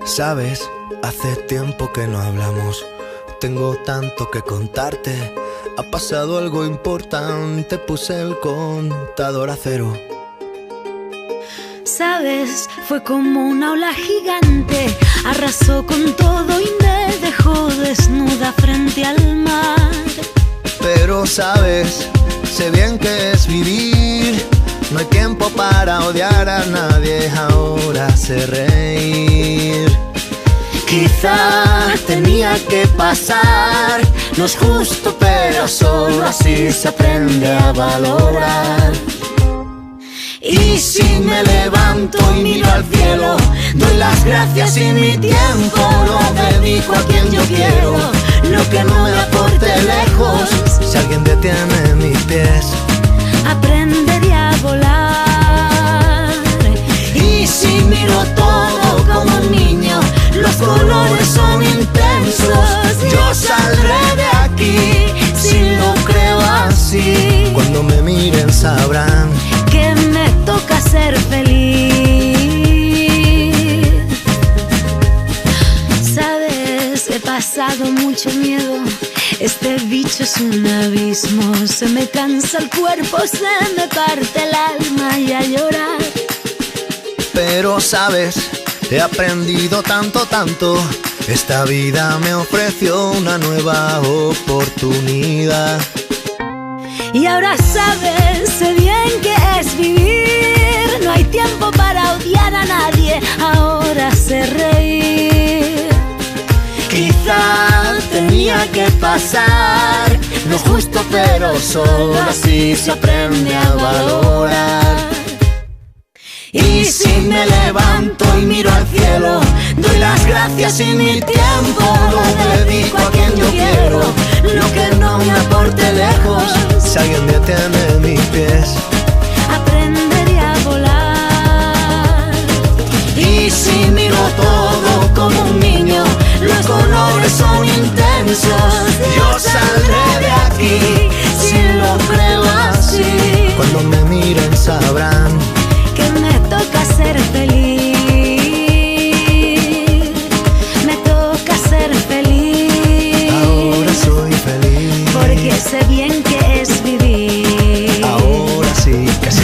Sabes, hace tiempo que no hablamos. Tengo tanto que contarte. Ha pasado algo importante. Puse el contador a cero. Sabes, fue como una ola gigante. Arrasó con todo y me dejó desnuda frente al mar. Pero sabes, sé bien que es vivir. No hay tiempo para odiar a nadie. Ahora sé reír. Quizá tenía que pasar. No es justo, pero solo así se aprende a valorar. Y si me levanto y miro al cielo, doy las gracias y mi tiempo lo dedico a quien yo quiero. Lo que no me aporte lejos, si alguien detiene mis pies, aprenderé a volar. Y si miro todo como un niño, los colores son intensos. yo saldré de aquí Si lo creo así, cuando me miren sabrán que me toca ser feliz. Sabes, he pasado mucho miedo. Este bicho es un abismo. Se me cansa el cuerpo, se me parte el alma y a llorar. Pero sabes, he aprendido tanto, tanto. Esta vida me ofreció una nueva oportunidad. Y ahora sabes, sé bien que es vivir. No hay tiempo para odiar a nadie. Ahora sé reír. Quizá tenía que pasar. No es justo, pero solo así se aprende a valorar. Y si me levanto y miro al cielo, doy las gracias y mi tiempo lo dedico a quien yo quiero. Lo que no me aporte lejos, si alguien detiene mis pies, Aprenderé a volar. y si miro todo como un niño, los colores son intensos. Yo saldré de aquí, Si lo creo así, cuando me miren sabrán que me toca ser feliz. Me toca ser feliz. ahora soy feliz. Porque sé bien que es vivir. Ahora sí que sí.